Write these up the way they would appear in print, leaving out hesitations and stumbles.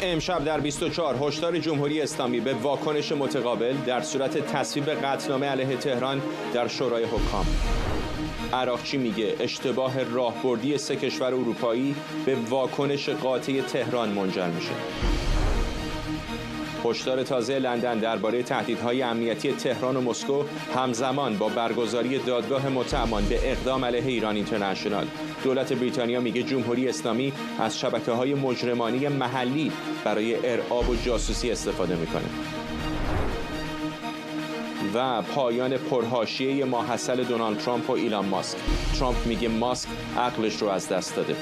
امشب در 24 هشدار جمهوری اسلامی به واکنش متقابل در صورت تصویب قطعنامه علیه تهران در شورای حکام. عراقچی میگه اشتباه راهبردی سه کشور اروپایی به واکنش قاطع تهران منجر میشه. هشدار تازه لندن درباره تهدیدهای امنیتی تهران و مسکو همزمان با برگزاری دادگاه متهمان به اقدام علیه ایران اینترنشنال. دولت بریتانیا میگه جمهوری اسلامی از شبکه‌های مجرمانه محلی برای ارعاب و جاسوسی استفاده میکنه. و پایان پرحاشیه ماحصل دونالد ترامپ و ایلان ماسک. ترامپ میگه ماسک عقلش رو از دست داده.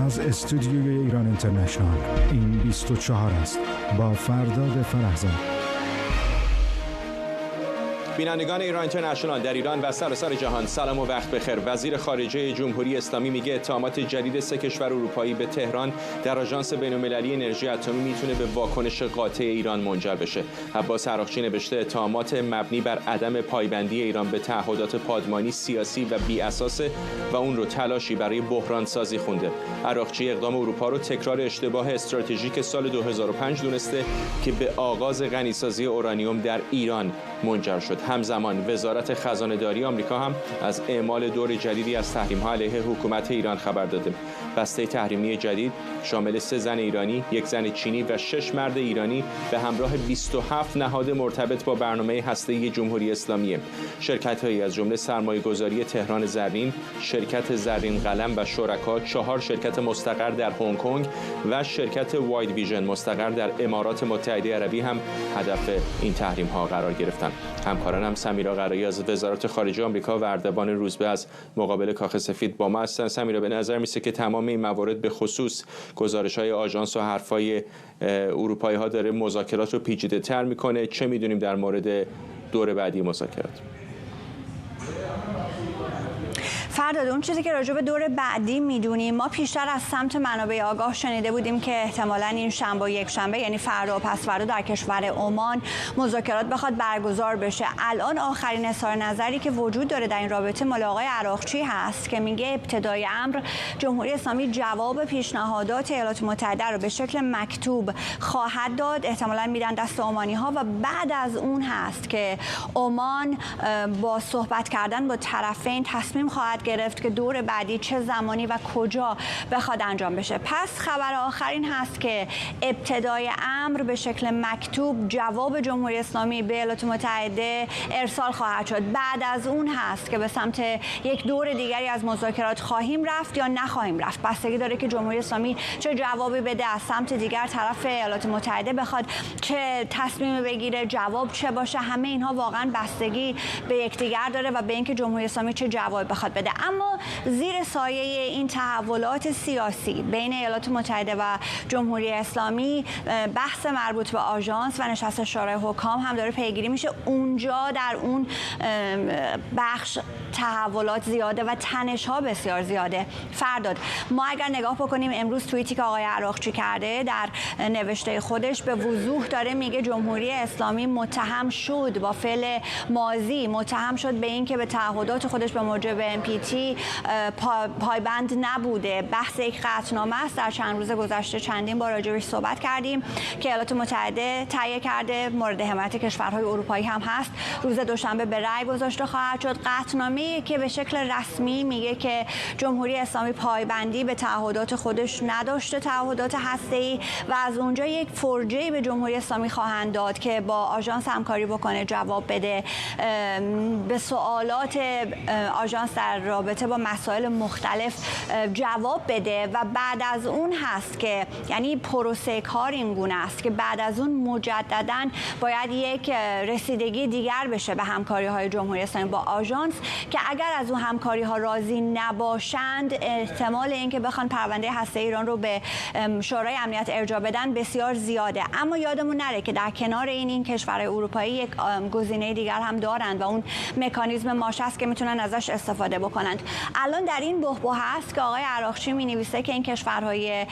از استودیوی ایران اینترنشنال این 24 است با فرداد فرهزاد. بینندگان ایران اینترنشنال در ایران و سراسر جهان سلام و وقت بخیر. وزیر خارجه جمهوری اسلامی میگه اتهامات جدید سه کشور اروپایی به تهران در آژانس بین‌المللی انرژی اتمی میتونه به واکنش قاطع ایران منجر بشه. عباس عراقچی نوشته اتهامات مبنی بر عدم پایبندی ایران به تعهدات پادمانی سیاسی و بی اساسه و اون رو تلاشی برای بحران سازی خونده. عراقچی اقدام اروپا رو تکرار اشتباه استراتژیک سال 2005 دونسته که به آغاز غنیسازی اورانیوم در ایران منجر شد. همزمان وزارت خزانه‌داری آمریکا هم از اعمال دور جدیدی از تحریم‌ها علیه حکومت ایران خبر داده. بسته تحریمی جدید شامل 3 زن ایرانی، 1 زن چینی و 6 مرد ایرانی به همراه 27 نهاد مرتبط با برنامه هسته‌ای جمهوری اسلامی. شرکت‌هایی از جمله سرمایه‌گذاری تهران زرین، شرکت زرین قلم و شرکا، 4 شرکت مستقر در هنگ کنگ و شرکت واید ویژن مستقر در امارات متحده عربی هم هدف این تحریم‌ها قرار گرفتند. همکارانم سمیرا قرایی از وزارت خارجه آمریکا و اردوان روزبه از مقابل کاخ سفید با ما هستند. سمیرا، به نظر میسه که تمام این موارد به خصوص گزارش‌های آژانس و حرفای اروپایی‌ها داره مذاکرات رو پیچیده‌تر میکنه. چه میدونیم در مورد دور بعدی مذاکرات؟ فرداد، اون چیزی که راجع به دور بعدی میدونیم، ما پیشتر از سمت منابع آگاه شنیده بودیم که احتمالاً این شنبه و یک شنبه، یعنی فردا و پس فردا، در کشور عمان مذاکرات بخواد برگزار بشه. الان آخرین اظهار نظری که وجود داره در این رابطه مال آقای عراقچی هست که میگه ابتدای امر جمهوری اسلامی جواب پیشنهادات ایالات متحده رو به شکل مکتوب خواهد داد، احتمالاً میدن دست عمانی‌ها، و بعد از اون هست که عمان با صحبت کردن با طرفین تصمیم خواهد گرفت که دور بعدی چه زمانی و کجا بخواد انجام بشه. پس خبر آخرین هست که ابتدای امر به شکل مکتوب جواب جمهوری اسلامی به ایالات متحده ارسال خواهد شد. بعد از اون هست که به سمت یک دور دیگری از مذاکرات خواهیم رفت یا نخواهیم رفت. بستگی داره که جمهوری اسلامی چه جوابی بده، از سمت دیگر طرف ایالات متحده بخواد چه تصمیمی بگیره، جواب چه باشه. همه اینها واقعا بستگی به یکدیگر داره و به اینکه جمهوری اسلامی چه جوابی بخواد بده. اما زیر سایه این تحولات سیاسی بین ایالات متحده و جمهوری اسلامی، بحث مربوط به آژانس و نشست شورای حکام هم داره پیگیری میشه. اونجا در اون بخش تحولات زیاده و تنش ها بسیار زیاده. فرداد، ما اگر نگاه بکنیم امروز توییتی که آقای عراقچی کرده در نوشته خودش به وضوح داره میگه جمهوری اسلامی متهم شد، با فعل ماضی متهم شد به این که به تعهدات خودش به موجب NPT پایبند نبوده. بحث یک قطعنامه است. در چند روز گذشته چندین بار راجعش صحبت کردیم که ایالات متحده تهیه کرده، مورد حمایت کشورهای اروپایی هم هست. روز دوشنبه به رأی گذاشته خواهد شد. قطعنامه‌ای که به شکل رسمی میگه که جمهوری اسلامی پایبندی به تعهدات خودش نداشته، تعهدات هسته‌ای، و از اونجا یک فرجه‌ای به جمهوری اسلامی خواهند داد که با آژانس همکاری بکنه، جواب بده به سوالات آژانس در رابطه با مسائل مختلف، جواب بده. و بعد از اون هست که یعنی پروسه کار این گونه است که بعد از اون مجدداً باید یک رسیدگی دیگر بشه به همکاری‌های جمهوری اسلامی با آژانس که اگر از اون همکاری‌ها راضی نباشند، احتمال اینکه بخوان پرونده هسته‌ای ایران رو به شورای امنیت ارجاع بدن بسیار زیاده. اما یادمون نره که در کنار این کشورهای اروپایی یک گزینه دیگر هم دارند و اون مکانیزم ماشه است که میتونن ازش استفاده بکنن. میکنند. الان در این بحبوحه است که آقای عراقچی می‌نویسه که این کشورهای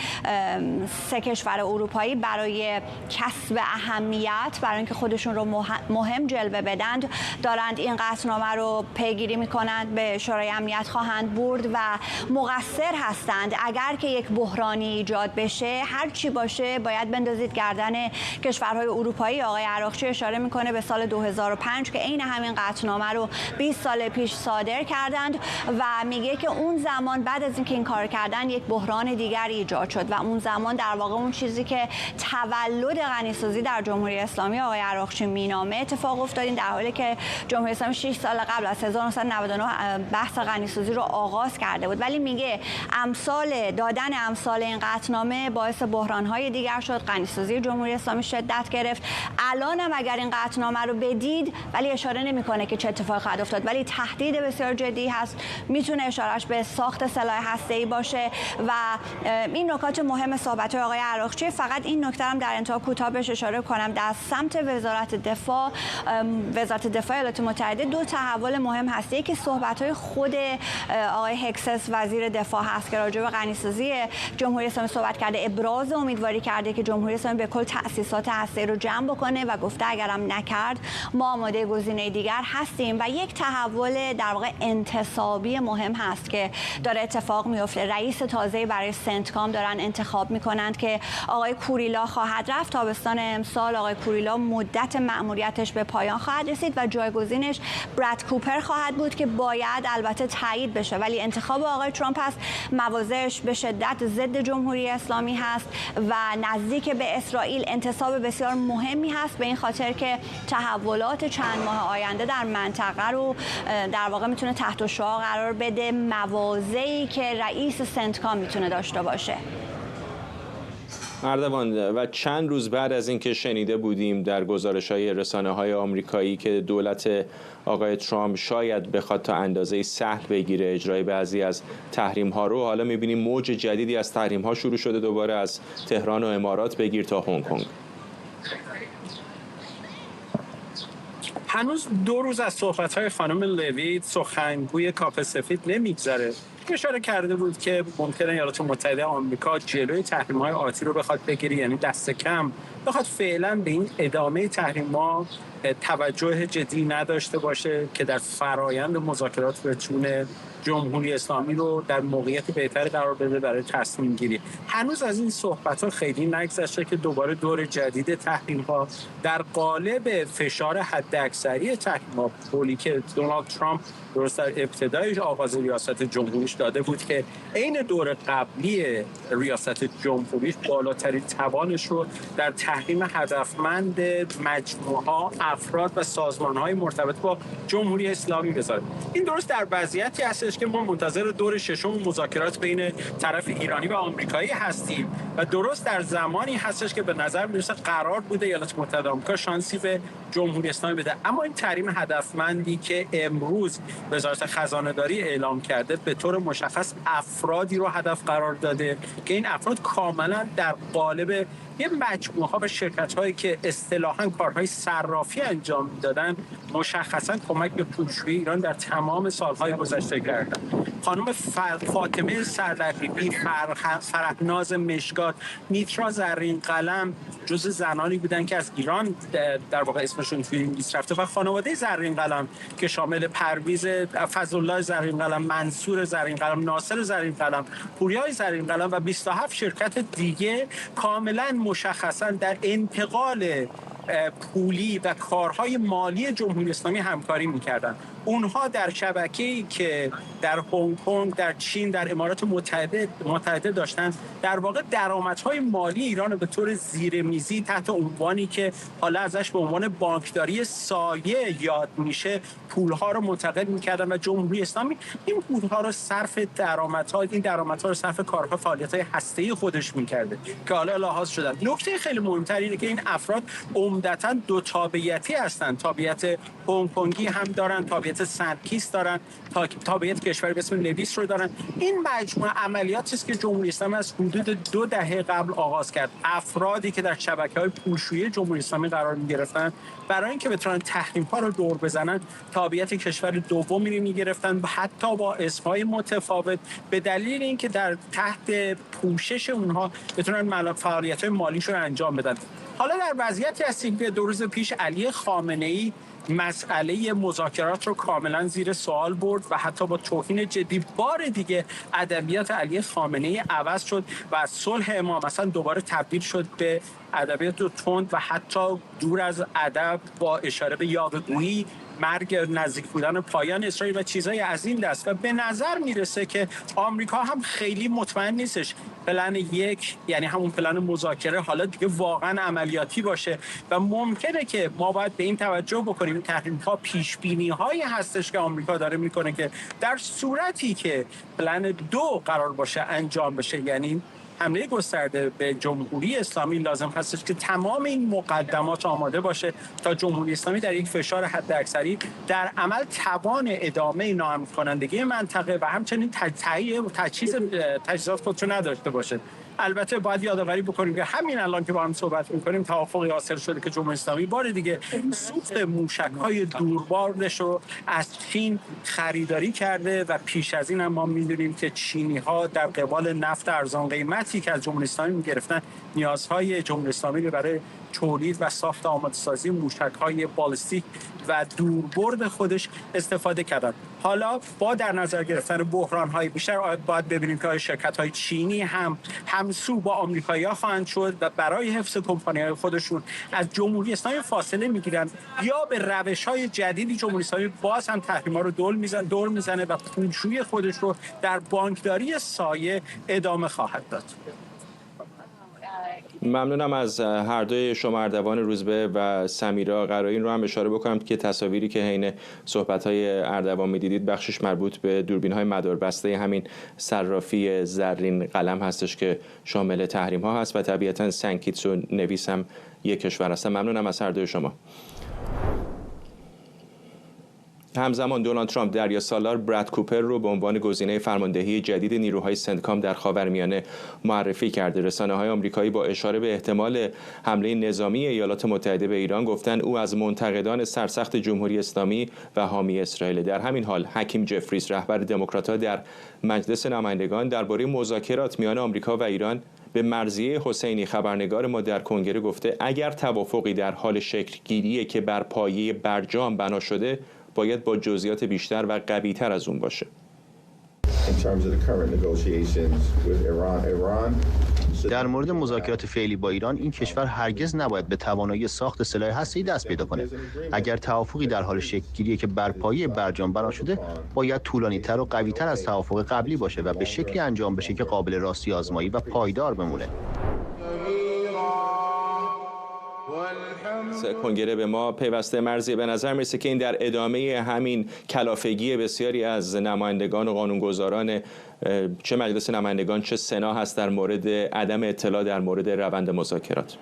3 کشور اروپایی برای کسب اهمیت، برای اینکه خودشون رو مهم جلوه بدند، دارند این قطعنامه رو پیگیری میکنند، به شورای امنیت خواهند برد و مقصر هستند. اگر که یک بحرانی ایجاد بشه، هر چی باشه باید بندازید گردن کشورهای اروپایی. آقای عراقچی اشاره میکنه به سال 2005 که عین همین قطعنامه رو 20 سال پیش صادر کردند و میگه که اون زمان بعد از اینکه این کار کردن یک بحران دیگری ایجاد شد و اون زمان در واقع اون چیزی که تولد غنیسازی در جمهوری اسلامی آقای عراقچی مینامه اتفاق افتاد، در حالی که جمهوری اسلامی 6 سال قبل از 1999 بحث غنیسازی رو آغاز کرده بود. ولی میگه دادن امثال این قطعنامه باعث بحران‌های دیگر شد، غنیسازی جمهوری اسلامی شدت گرفت. الان هم اگر این قطعنامه رو بدید، ولی اشاره نمی‌کنه که چه اتفاقی خواهد افتاد، ولی تهدید بسیار جدی هست. میتونه اشارهش به ساخت سلاح هسته‌ای باشه و این نکات مهم صحبت آقای عراقچی. فقط این نکته هم در انتها کوتاه بهش اشاره کنم. در سمت وزارت دفاع ایالات متحده 2 تحول مهم هست. یکی صحبت‌های خود آقای هکسس وزیر دفاع هست که راجع به غنیسازی جمهوری اسلامی صحبت کرده، ابراز امیدواری کرده که جمهوری اسلامی به کل تأسیسات هسته‌ای رو جمع بکنه و گفته اگرم نکرد ما آماده گزینه دیگر هستیم. و یک تحول در واقع انتصابی مهم هست که داره اتفاق میفته. رئیس تازه‌ای برای سنتکام دارن انتخاب میکنند که آقای کوریلا خواهد رفت. تابستان امسال آقای کوریلا مدت مأموریتش به پایان خواهد رسید و جایگزینش براد کوپر خواهد بود که باید البته تایید بشه. ولی انتخاب آقای ترامپ هست، مواضعش به شدت ضد جمهوری اسلامی هست و نزدیک به اسرائیل. انتصاب بسیار مهمی هست به این خاطر که تحولات چند ماه آینده در منطقه رو در واقع میتونه تحت شعاع قرار بده، مواضعی که رئیس سنتکام میتونه داشته باشه. اردوان، و چند روز بعد از اینکه شنیده بودیم در گزارش‌های رسانه‌های آمریکایی که دولت آقای ترامپ شاید بخواد تا اندازه‌ای سهل بگیره اجرای بعضی از تحریم‌ها رو، حالا می‌بینیم موج جدیدی از تحریم‌ها شروع شده، دوباره از تهران و امارات بگیر تا هنگ کنگ. هنوز 2 روز از صحبت‌های خانم لویت سخنگوی کاخ سفید نمیگذره. اشاره کرده بود که ممکنه ایالات متحده آمریکا جلوی تحریم‌های آتی رو بخواد بگیره، یعنی دست کم بخواد فعلا به این ادامه تحریم‌ها توجه جدی نداشته باشه که در فرایند مذاکرات بتونه جمهوری اسلامی رو در موقعیت بهتری قرار بده برای تصمیم گیری. هنوز از این صحبت‌ها خیلی نگذشته که دوباره دور جدید تحریم‌ها در قالب فشار حداکثری تحریم‌ها، پولی که دونالد ترامپ درست در ابتدای آغاز ریاست جمهوریش داده بود که عین دور قبلی ریاست جمهوریش بالاترین توانش رو در تحریم هدفمند مجموعه‌ها، افراد و سازمان‌های مرتبط با جمهوری اسلامی بذاره. این درست در وضعیتی هستش که ما منتظر دور ششم مذاکرات بین طرف ایرانی و آمریکایی هستیم و درست در زمانی هستش که به نظر میرسه قرار بوده ایالات متحده آمریکا شانسی به جمهوری اسلامی بده. اما این تحریم هدفمندی که امروز وزارت خزانه‌داری اعلام کرده به طور مشخص افرادی رو هدف قرار داده که این افراد کاملا در قالب یه مجموعه ها و شرکت هایی که اصطلاحاً کارهای صرافی انجام میدادن مشخصاً کمک به پولشویی ایران در تمام سالهای گذشته کردن. خانم فاطمه سردقیقی، فرهناز مشکات، میترا زرین قلم جز زنانی بودن که از ایران در واقع اسمشون توی انگلیس رفته و خانواده زرین قلم که شامل پرویز فضلالله زرین قلم، منصور زرین قلم، ناصر زرین قلم، پوریای زرین قلم و 27 شرکت دیگه کاملا مشخصا در انتقال پولی و کارهای مالی جمهوری اسلامی همکاری می‌کردند. اونها در شبکه‌ای که در هنگ کنگ، در چین، در امارات متحده داشتن در واقع درآمدهای مالی ایران به طور زیرمیزی تحت عنوانی که حالا ازش به عنوان بانکداری سایه یاد میشه پولها رو منتقل می‌کردن و جمهوری اسلامی این پولها رو صرف درآمدها رو صرف کارها فعالیت‌های هسته‌ای خودش می‌کرده که حالا لحاظ شدن. نکته خیلی مهم‌تر اینه که این افراد عمدتاً دو تابعیتی هستند. تابعیت هنگ کنگی هم دارن، تابعیت تابعیت سنتکیست دارن، تابعیت کشوری به اسم نویس رو دارن. این مجموعه عملیاتی است که جمهوری اسلامی از حدود 2 دهه قبل آغاز کرد. افرادی که در شبکه‌های پولشویی جمهوری اسلامی قرار می‌گرفتن برای اینکه بتونن تحریم‌ها رو دور بزنن، تابعیت کشور دومی رو می‌گرفتن، حتی با اسم‌های متفاوت، به دلیل اینکه در تحت پوشش اونها بتونن فعالیت‌های مالیشون رو انجام بدن. حالا در وضعیتی هستیم که 2 روز پیش علی خامنه‌ای مسئله مذاکرات رو کاملا زیر سوال برد و حتی با توهین جدی بار دیگه ادبیات علی خامنه‌ای عوض شد و از صلح امام مثلا دوباره تبدیل شد به ادبیات تند و حتی دور از ادب با اشاره به یاوه‌گویی، مرگ نزدیک بودن پایان اسرائیل و چیزای از این دست. و به نظر میرسه که آمریکا هم خیلی مطمئن نیستش پلن 1 یعنی همون پلن مذاکره حالا دیگه واقعا عملیاتی باشه و ممکنه که ما باید به این توجه بکنیم تحریم‌ها پیش بینی‌هایی هستش که آمریکا داره میکنه که در صورتی که پلن 2 قرار باشه انجام بشه، یعنی حمله گسترده به جمهوری اسلامی، لازم هستش که تمام این مقدمات آماده باشه تا جمهوری اسلامی در یک فشار حداکثری در عمل توان ادامه ناامن کنندگی منطقه و همچنین تجهیزات خودشو نداشته باشه. البته باید یادآوری بکنیم که همین الان که با هم صحبت می‌کنیم توافقی حاصل شده که جمهوری اسلامی بار دیگه سوخت موشک‌های دوربارش رو از چین خریداری کرده و پیش از این هم ما می‌دونیم که چینی‌ها در قبال نفت ارزان قیمتی که از جمهوری اسلامی می‌گرفتن نیازهای جمهوری اسلامی رو برای تولید و ساخت آماده‌سازی موشک‌های بالستیک و دوربرد خودش استفاده کردن. حالا با در نظر گرفتن بحران‌های بیشتر باید ببینیم که شرکت‌های چینی هم همسو با آمریکایی‌ها خواهند شد و برای حفظ کمپانی‌های خودشون از جمهوری اسلامی فاصله می‌گیرن یا به روش‌های جدیدی جمهوری اسلامی باز هم تحریم‌ها رو دور میزنه و پولشویی خودش رو در بانکداری سایه ادامه خواهد داد. ممنونم از هر دوی شما اردوان روزبه و سمیرا. قرار این رو هم اشاره بکنم که تصاویری که حین صحبت‌های اردوان می‌دیدید بخشش مربوط به دوربین‌های مداربسته همین صرافی زرین قلم هستش که شامل تحریم‌ها هست و طبیعتاً سنکیتس و نویس هم یک کشور هستن. ممنونم از هر دوی شما. همزمان دونالد ترامپ دریاسالار براد کوپر رو به عنوان گزینه فرماندهی جدید نیروهای سنتکام در خاورمیانه معرفی کرده. رسانه‌های آمریکایی با اشاره به احتمال حمله نظامی ایالات متحده به ایران گفتن او از منتقدان سرسخت جمهوری اسلامی و حامی اسرائیل. در همین حال حکیم جفریز رهبر دموکرات‌ها در مجلس نمایندگان درباره مذاکرات میان آمریکا و ایران به مرضیه حسینی خبرنگار ما در کنگره گفته اگر توافقی در حال شکل گیریه که بر پایه برجام بنا شده باید با جزئیات بیشتر و قوی‌تر از اون باشه. در مورد مذاکرات فعلی با ایران این کشور هرگز نباید به توانایی ساخت سلاح هسته‌ای دست پیدا کنه. اگر توافقی در حال شکل گیری که بر پایه برجام بنا شده باید طولانی‌تر و قوی‌تر از توافق قبلی باشه و به شکلی انجام بشه که قابل راستی آزمایی و پایدار بمونه. کنگره به ما پیوسته مرزی. به نظر میرسه که این در ادامه همین کلافگی بسیاری از نمایندگان و قانونگذاران چه مجلس نمایندگان چه سنا هست در مورد عدم اطلاع در مورد روند مذاکرات.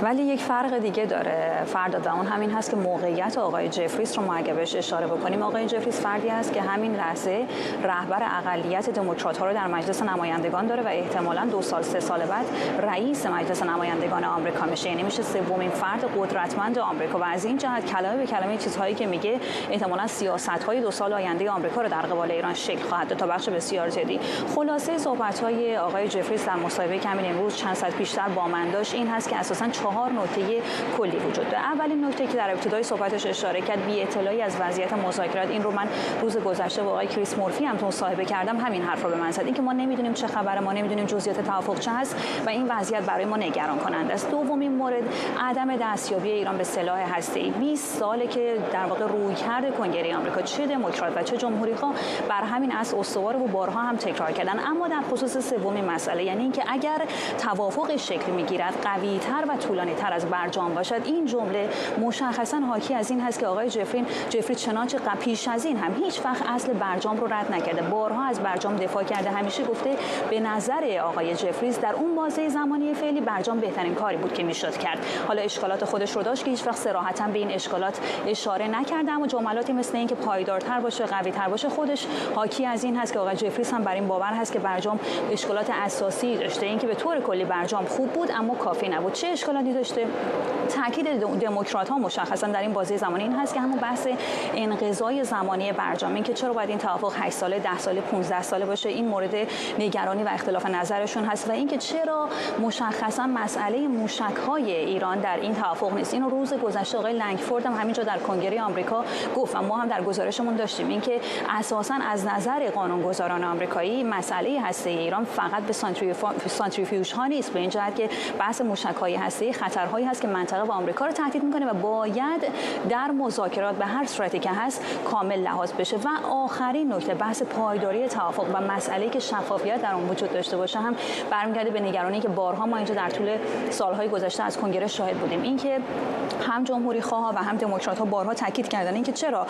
ولی یک فرق دیگه داره فرداد و اون همین هست که موقعیت آقای جفریس رو ما اگه بهش اشاره بکنیم، آقای جفریس فردی هست که همین لحظه رهبر اقلیت دموکرات‌ها رو در مجلس نمایندگان داره و احتمالاً 2 سال 3 سال بعد رئیس مجلس نمایندگان آمریکا میشه، یعنی میشه سومین فرد قدرتمند آمریکا و از این جهت کلمه به کلمه چیزهایی که میگه احتمالاً سیاست‌های 2 سال آینده آمریکا رو در قبال ایران شکل خواهد داد تا بخش بسیار زیادی. خلاصه صحبت‌های آقای جفریس در مصاحبه‌ای که همین امروز چند ساعت پیشتر با من داشت این هست که اساساً 4 نکته کلی وجود داره. اولین نکته که در ابتدای صحبتش اشاره کرد بی اطلاعی از وضعیت مذاکرات، این رو من روز گذشته با آقای کریس مورفی هم مصاحبه کردم، همین حرف رو به من زد، اینکه ما نمیدونیم چه خبره، ما نمیدونیم جزئیات توافق چه هست و این وضعیت برای ما نگران کننده است. دومین مورد عدم دستیابی ایران به سلاح هسته‌ای. 20 ساله که در واقع رویکرد کنگره آمریکا چه دموکرات و چه جمهوری‌خواه بر همین اصل استوار و بارها هم تکرار کردن. اما در خصوص سومین مسئله، یعنی اینکه اگر توافق شکل میگیرد قوی‌تر و طولانی تر از برجام باشد. این جمله مشخصا حاکی از این هست که آقای جفری چنانچه پیش از این هم هیچ وقت اصل برجام رو رد نکرده، بارها از برجام دفاع کرده، همیشه گفته به نظر آقای جفریز در اون بازه زمانی فعلی برجام بهترین کاری بود که میشد کرد. حالا اشکالات خودش رو داشت که هیچ وقت صراحتا به این اشکالات اشاره نکرده، اما جملاتی مثل این که پایدارتر باشه، قوی‌تر باشه، خودش حاکی از این هست که آقای جفریز هم بر این باور هست که برجام اشکالات اساسی داشته. اینکه به طور کلی برجام خوب بود اما کافی نبود. چه اشکالاتی داشته؟ تاکید دموکرات‌ها مشخصا در این بازه زمانی این هست که همون بحث انقضای زمانی برجام، این که چرا باید این توافق 8 ساله، 10 ساله، 15 ساله باشه، این مورد نگرانی و اختلاف نظرشون هست. و اینکه چرا مشخصا مسئله موشک‌های ایران در این توافق نیست. اینو روز گذشته آقای لنگفورد هم همینجا در کنگره آمریکا گفت و ما هم در گزارشمون داشتیم، اینکه اساسا از نظر قانونگذاران آمریکایی مسئله هسته‌ای ایران فقط به سانتریفیوژ ها نیست، به این جهت که بحث موشک‌های هسته‌ای خطرهایی هست که منطقه و آمریکا رو تهدید می‌کنه و باید در مذاکرات به هر صورتی که هست کامل لحاظ بشه. و آخرین نکته بحث پایداری توافق و مسئله‌ای که شفافیت در اون وجود داشته باشه هم برمیگرده به نگرانی که بارها ما اینجا در طول سالهای گذشته از کنگره شاهد بودیم، اینکه هم جمهوری‌خواها و هم دموکرات‌ها بارها تاکید کردن اینکه چرا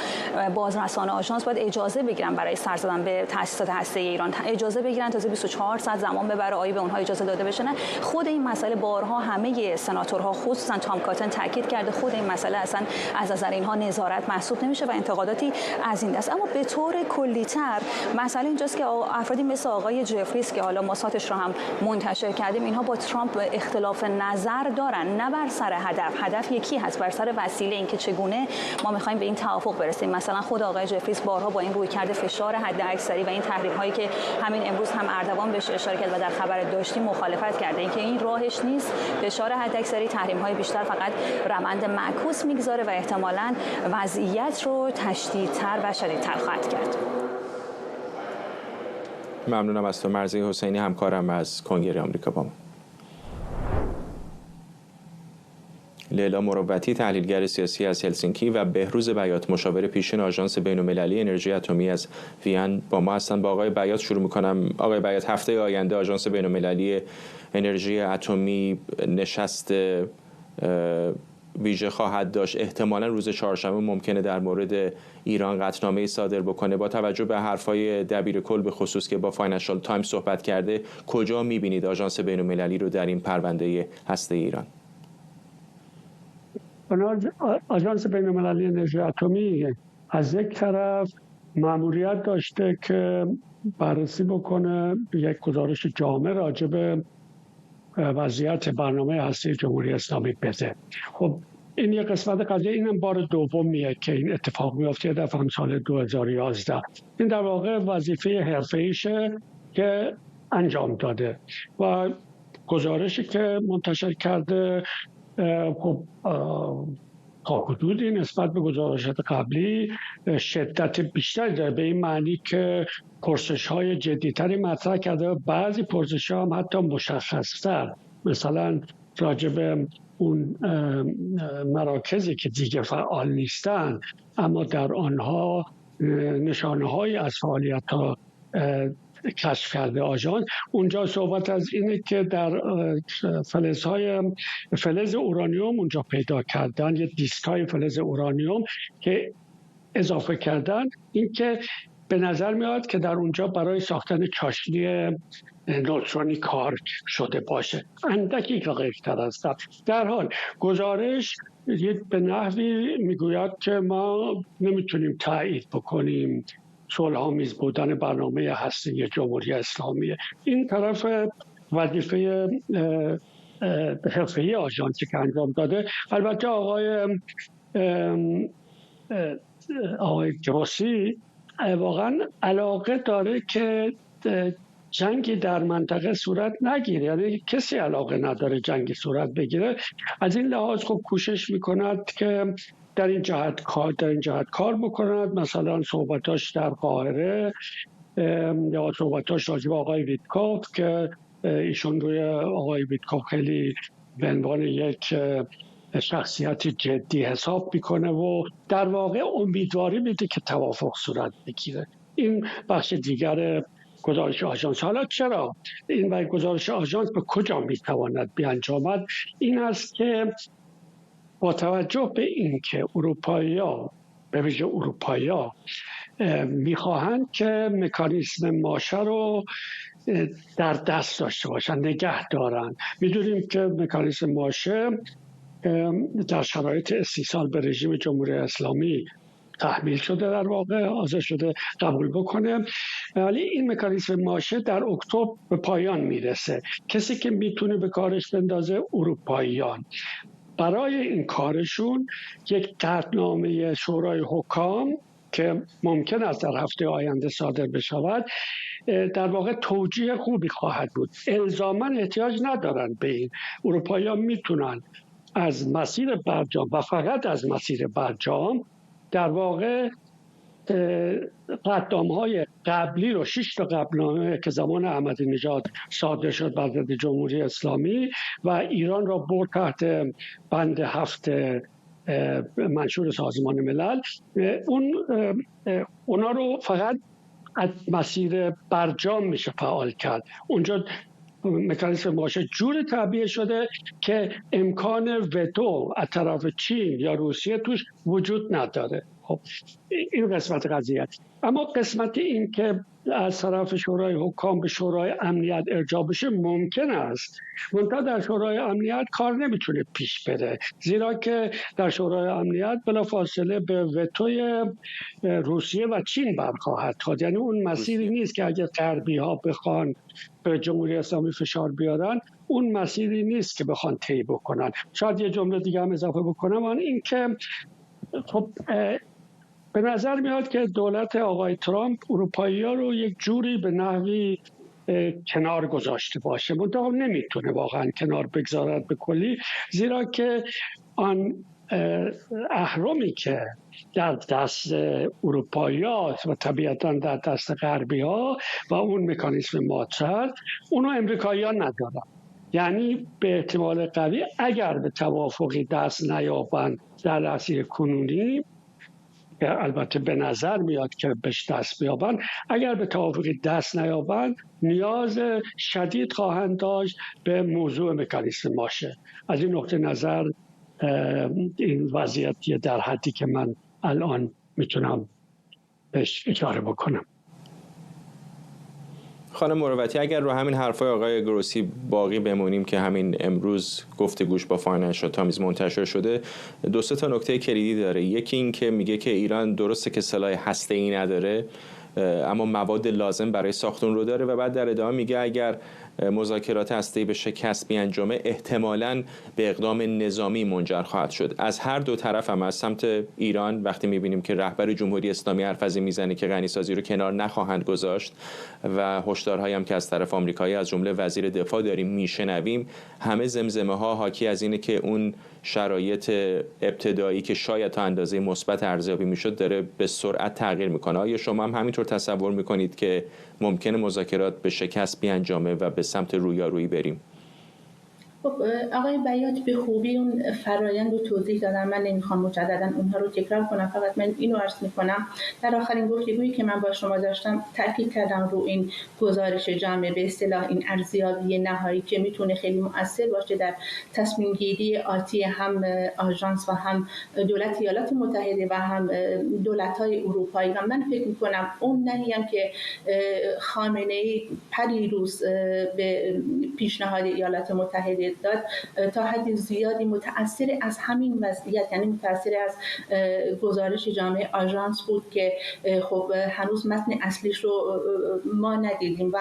بازرسان آژانس باید اجازه بگیرن برای سر زدن به تأسیسات هسته‌ای ایران، اجازه بگیرن تا 24 ساعت زمان ببره، آیا به اونها اجازه داده بشه؟ نه، خود این مسئله بارها همه سناتورها خصوصا تام کاتن تاکید کرده، خود این مسئله اصلا از نظر اینها نظارت محسوب نمیشه و انتقاداتی از این دست. اما به طور کلی‌تر مسئله اینجاست که افرادی مثل آقای جفریز که حالا ما ساتش رو هم منتشر کردیم، اینها با ترامپ اختلاف نظر دارن، نه بر سر هدف یکی هست، بر سر وسیله، اینکه چگونه ما می‌خوایم به این توافق برسیم. مثلا خود آقای جفریز بارها با این رویکرد فشار حداکثری و این تحریم‌هایی که همین امروز هم اردوان بهش اشاره کرد و در خبر داشتیم مخالفت کرده، اینکه این راهش نیست، فشار حداکثری، تحریم‌های بیشتر فقط روند معکوس میگذاره و احتمالاً وضعیت رو تشدیدتر و شدیدتر خواهد کرد. ممنونم از تو مرضیه حسینی، همکارم از کنگره آمریکا با ما. لیلا مروتی تحلیلگر سیاسی از هلسینکی و بهروز بیات مشاور پیشین آژانس بین‌المللی انرژی اتمی از وین با ما هستند. با آقای بیات شروع می‌کنم. آقای بیات، هفته آینده آژانس بین‌المللی انرژی اتمی نشست ویژه خواهد داشت. احتمالاً روز چهارشنبه ممکنه در مورد ایران قطعنامه‌ای صادر بکنه. با توجه به حرفای دبیر کل به خصوص که با فاینانشال تایمز صحبت کرده، کجا می‌بینید آژانس بین‌المللی رو در این پرونده هسته ایران؟ آژانس بین‌المللی انرژی اتمی از یک طرف مأموریت داشته که بررسی بکنه، یک گزارش جامع راجع به وضعیت برنامه هسته جمهوری اسلامی بده. خب این یک قسمت قضیه، اینم بار دومیه که این اتفاق میفته در سال 2011. این در واقع وظیفه حرفه‌ایشه که انجام داده و گزارشی که منتشر کرده خب تا حدودی نسبت به گزارشات قبلی شدت بیشتری داره، به این معنی که پرسش‌های جدی‌تری مطرح کرده و بعضی پرسش‌ها هم حتی مشخص‌تر، مثلا راجع به اون مراکزی که دیگه فعال نیستن اما در آنها نشانه‌هایی از فعالیت‌ها کشف کرده آژانس. اونجا صحبت از اینه که در فلز اورانیوم اونجا پیدا کردن، یه دیسکای فلز اورانیوم که اضافه کردن، این که به نظر میاد که در اونجا برای ساختن چاشنی نوترونی کار شده باشه، اندکی دقیق‌تر از قبل. در حال گزارش به نحوی میگوید که ما نمیتونیم تایید بکنیم صلح‌آمیز بودن برنامه هسته جمهوری اسلامی. این طرف وظیفه حرفه‌ای آژانسی که انجام داده. البته آقای گروسی واقعا علاقه داره که جنگی در منطقه صورت نگیره، یعنی کسی علاقه نداره جنگی صورت بگیره. از این لحاظ خب کوشش میکند که در این جهت کار بکند. مثلا صحبتاش در قاهره یا صحبتاش راجع به آقای ویتکوف که ایشون روی آقای ویتکوف خیلی به عنوان یک شخصیت جدی حساب میکنه و در واقع امیدواری میده که توافق صورت بگیره. این بخش دیگر گزارش آژانس. حالا چرا این گزارش آژانس به کجا میتواند بیانجامد؟ این است که با توجه به اینکه اروپایی‌ها، به ویژه اروپایی‌ها، میخواهند که مکانیسم ماشه رو در دست داشته باشن، نگه دارن. میدونیم که مکانیسم ماشه در شرایط استیصال به رژیم جمهوری اسلامی تحمیل شده، در واقع حاضر شده قبول بکنه، ولی این مکانیسم ماشه در اکتبر به پایان میرسه. کسی که میتونه به کارش بندازه اروپاییان. برای این کارشون یک قطعنامه شورای حکام که ممکن است در هفته آینده صادر بشود در واقع توجیه خوبی خواهد بود. الزاما احتیاج ندارن به این. اروپایی‌ها میتونن از مسیر برجام و فقط از مسیر برجام در واقع قطعنامه‌های قبلی رو 6 تا قطعنامه که زمان احمدی نژاد صادر شد بر ضد جمهوری اسلامی و ایران را برد تحت بند 7 منشور سازمان ملل، اونا رو فقط از مسیر برجام میشه فعال کرد. اونجا مکانیسم ماشه جور تعبیه شده که امکان وتو از طرف چین یا روسیه توش وجود نداره. خب این قسمت قضیه. اما قسمت این که از طرف شورای حکام به شورای امنیت ارجاع بشه ممکن است، منتها در شورای امنیت کار نمیتونه پیش بره، زیرا که در شورای امنیت بلافاصله به وتوی روسیه و چین برخواهد خورد. یعنی اون مسیری نیست که اگر غربی ها بخوان به جمهوری اسلامی فشار بیارن، اون مسیری نیست که بخوان طی بکنن. شاید یه جمله دیگه هم اضافه بکنم، آن این که خب به نظر میاد که دولت آقای ترامپ اروپایی‌ها رو یک جوری به نحوی کنار گذاشته باشه، منتها نمیتونه واقعا کنار بگذارد به کلی، زیرا که آن اهرمی که در دست اروپایی‌ها و طبیعتاً در دست غربی‌ها و اون مکانیسم ماچر، اونو امریکایی‌ها ندارن. یعنی به احتمال قوی اگر به توافقی دست نیابند در لحظه کنونی، البته به نظر میاد که بهش دست بیابند، اگر به توافقی دست نیابند نیاز شدید خواهند داشت به موضوع مکانیسم ماشه. از این نقطه نظر این وضعیتیه در حدی که من الان میتونم بهش اشاره بکنم. خانم مروتی، اگر رو همین حرفای آقای گروسی باقی بمونیم که همین امروز گفتگوش با فاینانشال تایمز منتشر شده، 2 تا نکته کلیدی داره. یکی این که میگه که ایران درسته که سلاح هسته‌ای نداره اما مواد لازم برای ساخت اون رو داره، و بعد در ادامه میگه اگر مذاکرات هسته‌ای به شکست بیانجامه احتمالاً به اقدام نظامی منجر خواهد شد. از هر دو طرف هم، از سمت ایران وقتی میبینیم که رهبر جمهوری اسلامی حرف از این میزنه که غنیسازی رو کنار نخواهند گذاشت و هشدارهایی هم که از طرف آمریکایی از جمله وزیر دفاع داریم میشنویم، همه زمزمه ها حاکی از اینه که اون شرایط ابتدایی که شاید تا اندازه مثبت ارزیابی میشد داره به سرعت تغییر میکنه. آیا شما هم همینطور تصور میکنید که ممکنه مذاکرات به شکست بیانجامه و به سمت رویارویی بریم؟ خب آقای بیات به خوبی اون فرایند رو توضیح دادن، من نمیخوام مجددا اونها رو تکرار کنم، فقط من اینو عرض میکنم در آخرین گفتگویی که من با شما داشتم تاکید کردم رو این گزارش جامع، به اصطلاح این ارزیابی نهایی که میتونه خیلی مؤثر باشه در تصمیم گیری آتی هم آژانس و هم دولت ایالات متحده و هم دولت‌های اروپایی. و من فکر میکنم اون نهایی هم که خامنه‌ای پریروز به پیشنهاد ایالات متحده داد تا حد زیادی متأثر از همین وضعیت، یعنی متأثر از گزارش جامع آژانس بود که خب هنوز متن اصلیش رو ما ندیدیم و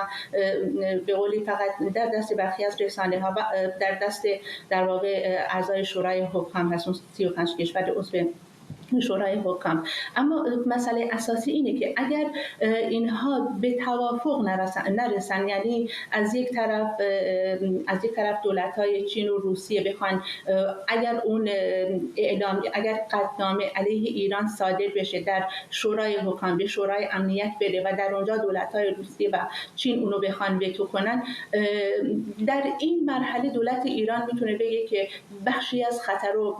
به قولی فقط در دست برخی از رسانه‌ها و در دست در واقع اعضای شورای حکام هست، 35 کشور عضو شورای حکام. اما مسئله اساسی اینه که اگر اینها به توافق نرسن، یعنی از یک طرف دولت‌های چین و روسیه بخوان اگر اون اعلام، اگر قطعنامه علیه ایران صادر بشه در شورای حکام به شورای امنیت بره و در اونجا دولت‌های روسیه و چین اونو بخوان وتو کنن، در این مرحله دولت ایران میتونه بگه که بخشی از خطر رو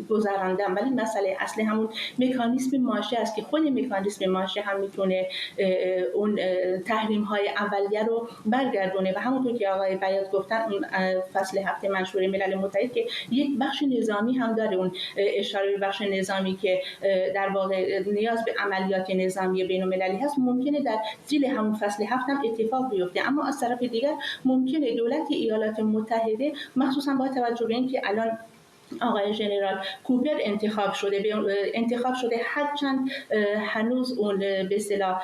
گذراندم، ولی مسئله اصل همون مکانیزم ماشه است که خود مکانیزم ماشه هم میتونه اون تحریم های اولیه رو برگردونه و همونطور که آقای بیات گفتن اون فصل 7 منشور ملل متحد که یک بخش نظامی هم داره، اون اشاره به بخش نظامی که در واقع نیاز به عملیات نظامی بین‌المللی هست، ممکنه در زیر همون فصل 7 هم اتفاق بیفته. اما از طرف دیگر ممکنه دولت ایالات متحده مخصوصا با توجه به اینکه الان آقای ژنرال کوپر انتخاب شده هرچند هنوز اون به اصطلاح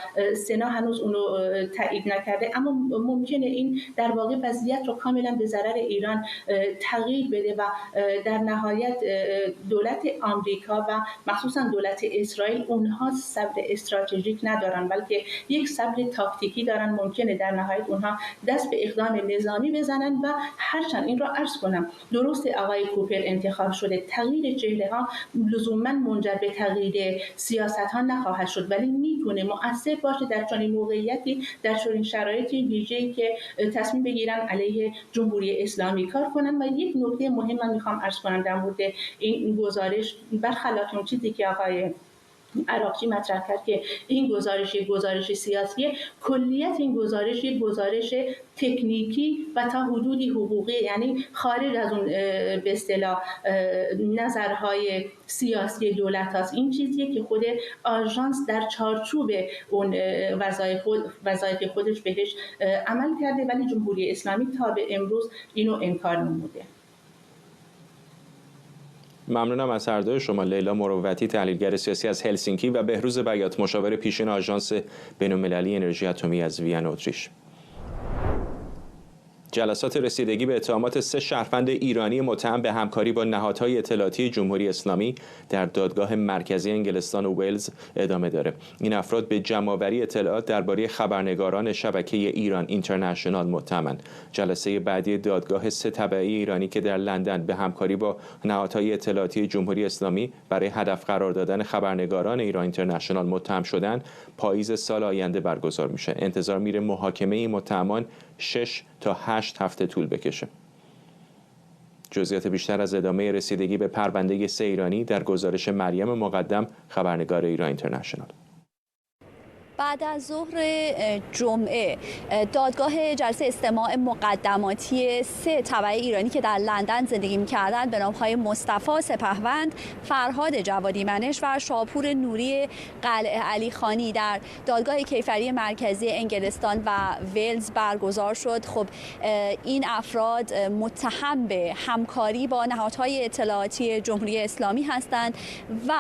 سنا هنوز اونو تایید نکرده، اما ممکنه این در واقع وضعیت رو کاملا به ضرر ایران تغییر بده و در نهایت دولت آمریکا و مخصوصا دولت اسرائیل اونها صبر استراتژیک ندارن بلکه یک صبر تاکتیکی دارن. ممکنه در نهایت اونها دست به اقدام نظامی بزنن و هرچند این را عرض کنم درست آقای کوپر انتخاب شده، تغییر چهره ها لزوما منجر به تغییر سیاست ها نخواهد شد، ولی میتونه مؤثر باشه در چنین موقعیتی، در چنین شرایطی ویژه‌ای که تصمیم بگیرن علیه جمهوری اسلامی کار کنن. و یک نکته مهم من میخوام عرض کنم در مورد این گزارش، برخلاف اون چیزی که آقای عراقچی مطرح کرد که این گزارش سیاسی، کلیت این گزارش یک گزارش تکنیکی و تا حدودی حقوقی، یعنی خارج از اون به اصطلاح نظرهای سیاسی دولت هست. این چیزیه که خود آژانس در چارچوب اون وظایف خودش بهش عمل کرده، ولی جمهوری اسلامی تا به امروز اینو انکار نموده. ممنونم از هر دوی شما، لیلا مروتی تحلیلگر سیاسی از هلسینکی و بهروز بیات مشاور پیشین آژانس بین‌المللی انرژی اتمی از وین اتریش. جلسات رسیدگی به اتهامات 3 شهروند ایرانی متهم به همکاری با نهادهای اطلاعاتی جمهوری اسلامی در دادگاه مرکزی انگلستان و ولز ادامه داره. این افراد به جمع‌آوری اطلاعات درباره خبرنگاران شبکه ایران اینترنشنال متهمند. جلسه بعدی دادگاه 3 تبعی ایرانی که در لندن به همکاری با نهادهای اطلاعاتی جمهوری اسلامی برای هدف قرار دادن خبرنگاران ایران اینترنشنال متهم شدن پاییز سال آینده برگزار میشه. انتظار میره محاکمه این متهمان 6 تا 8 هفته طول بکشه. جزئیات بیشتر از ادامه رسیدگی به پرونده 3 ایرانی در گزارش مریم مقدم، خبرنگار ایران اینترنشنال. بعد از ظهر جمعه دادگاه جلسه استماع مقدماتی 3 تبع ایرانی که در لندن زندگی می‌کردند به نام‌های مصطفی سپهوند، فرهاد جوادی منش و شاپور نوری قلعه علی خانی در دادگاه کیفری مرکزی انگلستان و ولز برگزار شد. خب این افراد متهم به همکاری با نهادهای اطلاعاتی جمهوری اسلامی هستند و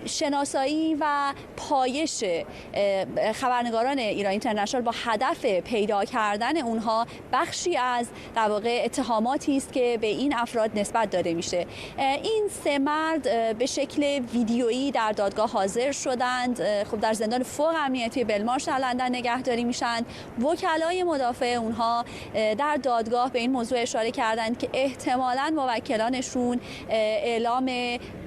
شناسایی و پایش خبرنگاران ایران اینترنشنال با هدف پیدا کردن اونها بخشی از در واقع اتهاماتی است که به این افراد نسبت داده میشه. این 3 مرد به شکل ویدیویی در دادگاه حاضر شدند. خب در زندان فوق امنیتی بلمارش در لندن نگهداری میشن. وکلای مدافع اونها در دادگاه به این موضوع اشاره کردند که احتمالاً موکلانشون اعلام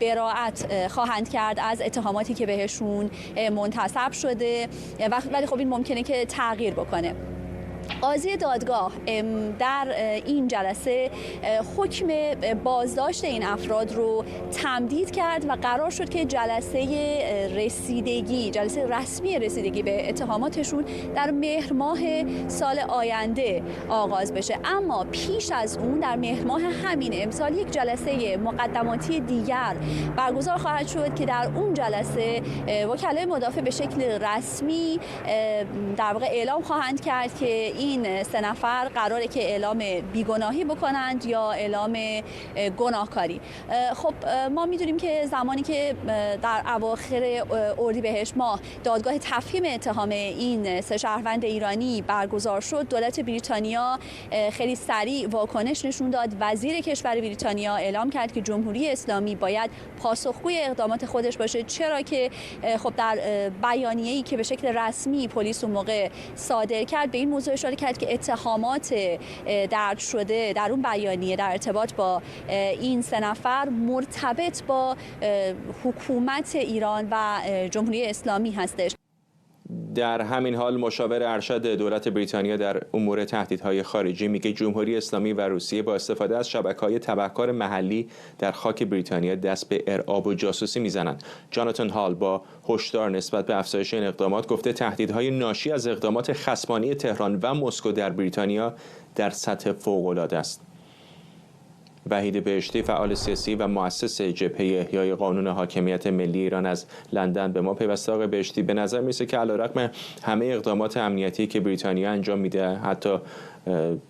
براءت خواهند کرد از اتهاماتی که بهشون منتسب شده، ولی خب این ممکنه که تغییر بکنه. قاضی دادگاه در این جلسه حکم بازداشت این افراد رو تمدید کرد و قرار شد که جلسه رسمی رسیدگی به اتهاماتشون در مهر ماه سال آینده آغاز بشه. اما پیش از اون در مهر ماه همین امسال یک جلسه مقدماتی دیگر برگزار خواهد شد که در اون جلسه وکلای مدافع به شکل رسمی در واقع اعلام خواهند کرد که این 3 نفر قراره که اعلام بیگناهی بکنند یا اعلام گناهکاری. خب ما میدونیم که زمانی که در اواخر اردیبهشت ماه دادگاه تفهیم اتهام این 3 شهروند ایرانی برگزار شد، دولت بریتانیا خیلی سریع واکنش نشون داد. وزیر کشور بریتانیا اعلام کرد که جمهوری اسلامی باید پاسخگوی اقدامات خودش باشه، چرا که خب در بیانیه‌ای که به شکل رسمی پلیس اون موقع صادر کرد به این موضوع اشاره کرد که اتهامات درج شده در اون بیانیه در ارتباط با این 3 نفر مرتبط با حکومت ایران و جمهوری اسلامی هستش. در همین حال مشاور ارشد دولت بریتانیا در امور تهدیدهای خارجی میگه جمهوری اسلامی و روسیه با استفاده از شبکه‌های تبهکار محلی در خاک بریتانیا دست به ارعاب و جاسوسی میزنند. جاناتان هال با هشدار نسبت به افزایش این اقدامات گفته تهدیدهای ناشی از اقدامات خصمانه تهران و مسکو در بریتانیا در سطح فوق‌العاده است. وحید بهشتی فعال سیاسی و مؤسس جبهه احیای قانون حاکمیت ملی ایران از لندن به ما پیوسته. آقای بهشتی، به نظر میرسه که علیرغم همه اقدامات امنیتی که بریتانیا انجام میده، حتی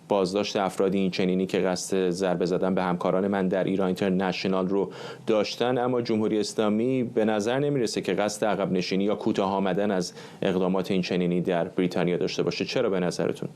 بازداشت افرادی این چنینی که قصد ضربه زدن به همکاران من در ایران اینترنشنال رو داشتن، اما جمهوری اسلامی به نظر نمیرسه که قصد عقب نشینی یا کوتاه آمدن از اقدامات این چنینی در بریتانیا داشته باشه. چرا به نظرتون؟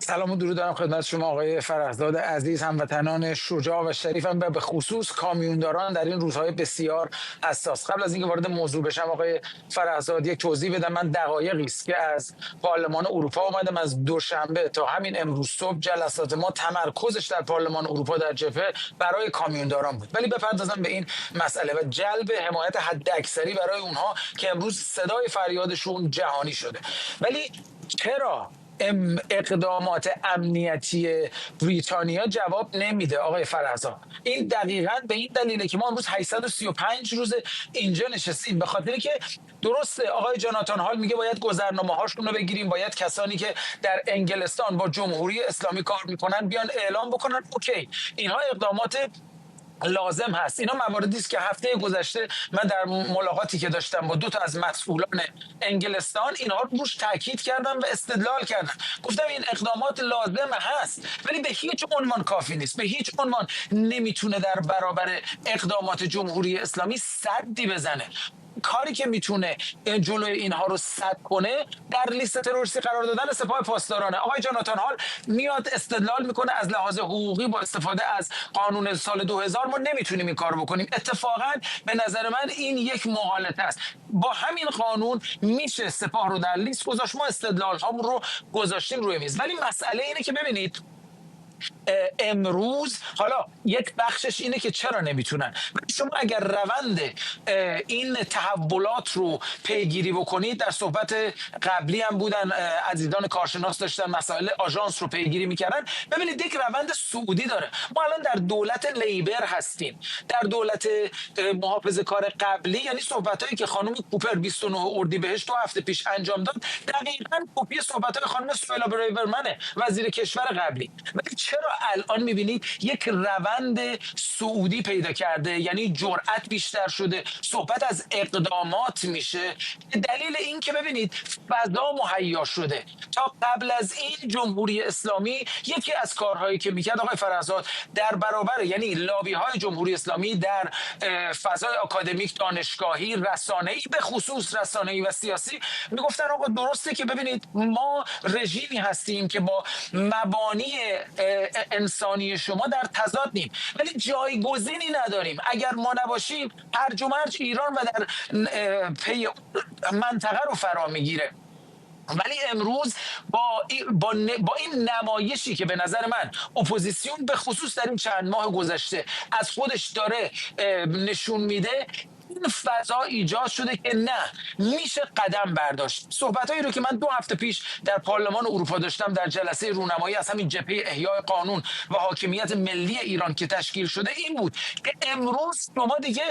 سلام و درود دارم خدمت شما آقای فرهزاد عزیز، هموطنان شجاع و شریفم و به خصوص کامیونداران در این روزهای بسیار حساس. قبل از اینکه وارد موضوع بشم آقای فرهزاد، یک توضیح بدم. من دقایقی است که از پارلمان اروپا اومدم. از دوشنبه تا همین امروز صبح جلسات ما تمرکزش در پارلمان اروپا در جبهه برای کامیونداران بود. ولی بپردازم به این مسئله و جلب حمایت حداکثری برای اونها که امروز صدای فریادشون جهانی شده. ولی چرا اقدامات امنیتی بریتانیا جواب نمیده آقای فرهزاد؟ این دقیقاً به این دلیله که ما امروز 835 روز اینجا نشستیم، به خاطری که درسته آقای جاناتان هال میگه باید گذرنامه‌هاشون رو بگیریم، باید کسانی که در انگلستان با جمهوری اسلامی کار میکنن بیان اعلام بکنن. اوکی، اینها اقدامات لازم هست. اینا مواردی است که هفته گذشته من در ملاقاتی که داشتم با دو تا از مسئولان انگلستان اینها رو روش تاکید کردم و استدلال کردم. گفتم این اقدامات لازم هست ولی به هیچ عنوان کافی نیست، به هیچ عنوان نمیتونه در برابر اقدامات جمهوری اسلامی سدی بزنه. کاری که میتونه جلوی اینها رو سد کنه در لیست تروریستی قرار دادن سپاه پاسدارانه. آقای جاناتان هال میاد استدلال میکنه از لحاظ حقوقی با استفاده از قانون سال 2000 ما نمیتونیم این کارو بکنیم. اتفاقا به نظر من این یک مغالطه است. با همین قانون میشه سپاه رو در لیست گذاشت. ما استدلال هامون رو گذاشتیم روی میز. ولی مسئله اینه که ببینید امروز حالا یک بخشش اینه که چرا نمیتونن. شما اگر روند این تحولات رو پیگیری بکنید، در صحبت قبلی هم بودن عزیزان کارشناس داشتن مسائل آژانس رو پیگیری میکردن، ببینید یک روند سعودی داره. ما الان در دولت لیبر هستیم، در دولت محافظه کار قبلی، یعنی صحبتایی که خانم کوپر 29 اردیبهشت 2 هفته پیش انجام داد دقیقاً کپی صحبتای خانم سویلا برایورمن وزیر کشور قبلی. ولی چرا الان میبینید یک روند سعودی پیدا کرده؟ یعنی جرأت بیشتر شده، صحبت از اقدامات میشه. دلیل این که ببینید فضا مهیا شده. تا قبل از این جمهوری اسلامی یکی از کارهایی که میکرد آقای فرهزاد در برابر یعنی لابی های جمهوری اسلامی در فضای آکادمیک، دانشگاهی، رسانه‌ای، به خصوص رسانه‌ای و سیاسی، میگفتن آقا درسته که ببینید ما رژیمی هستیم که با مبانی انسانی شما در تضاد نیم، ولی جایگزینی نداریم. اگر ما نباشیم هرج و مرج ایران و در پی منطقه رو فرا میگیره. ولی امروز با این نمایشی که به نظر من اپوزیسیون به خصوص در این چند ماه گذشته از خودش داره نشون میده، این فضا ایجاد شده که نه، میشه قدم برداشت. صحبتایی رو که من 2 هفته پیش در پارلمان اروپا داشتم در جلسه رونمایی از همین جبهه احیای قانون و حاکمیت ملی ایران که تشکیل شده این بود که امروز شما دیگه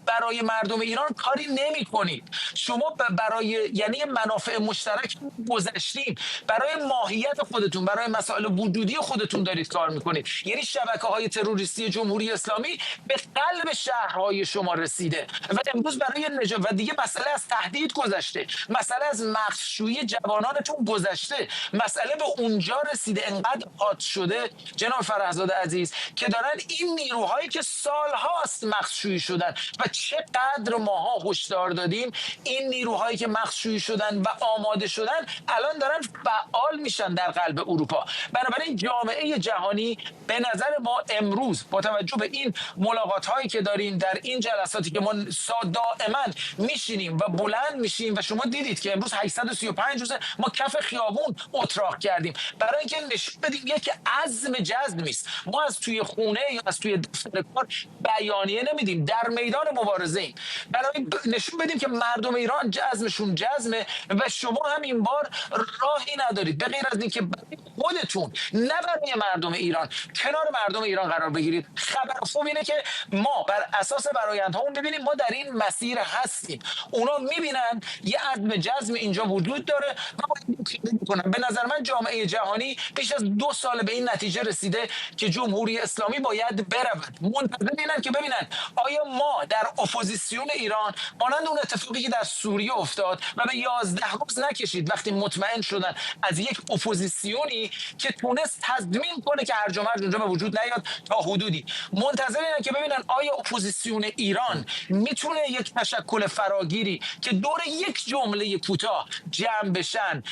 برای مردم ایران کاری نمی کنید. شما برای یعنی منافع مشترک گذشتیم، برای ماهیت خودتون، برای مسائل وجودی خودتون دارید کار میکنید. یعنی شبکه‌های تروریستی جمهوری اسلامی به قلب شهرهای شما رسیده و امروز برای نجات و دیگه مسئله از تهدید گذشته، مسئله از مخشویی جوانانتون گذشته، مسئله به اونجا رسیده، انقدر حاد شده جناب فرهزاد عزیز که دارن این نیروهایی که سالهاست مخشویی شدن و چقدر ماها هشدار دادیم، این نیروهایی که مخشویی شدن و آماده شدن الان دارن فعال میشن در قلب اروپا. بنابراین جامعه جهانی به نظر ما امروز با توجه به این ملاقات هایی که داریم، در این جلساتی که ما دائما میشینیم و بلند میشیم و شما دیدید که امروز 835 روزه ما کف خیابون اتراق کردیم برای اینکه نشون بدیم یک عزم جزمی است. ما از توی خونه یا از توی دفتر کار بیانیه نمیدیم، در میدان مبارزه ایم برای نشون بدیم که مردم ایران جزمشون جزمه و شما هم این بار راهی ندارید به غیر از اینکه برای خودتون نه برای مردم ایران کنار مردم ایران قرار بگیرید. خبر خوب اینه که ما بر اساس برآیندهامون ببینیم ما در این مسیر هستیم، اونا میبینن یه عزم جزم اینجا وجود داره و باید میکنن. به نظر من جامعه جهانی بیش از 2 سال به این نتیجه رسیده که جمهوری اسلامی باید برود. منتظر اینن که ببینن آیا ما در اپوزیسیون ایران مانند اون اتفاقی که در سوریه افتاد و به 11 روز نکشید وقتی مطمئن شدن از یک اپوزیسیونی که تونست تضمین کنه که هرج و مرج اونجا به وجود نیاد تا حدودی، منتظر اینن که ببینن آیا اپوزیسیون ایران میتونه یک تشکل فراگیری که دور یک جمله کوتاه جمع بشن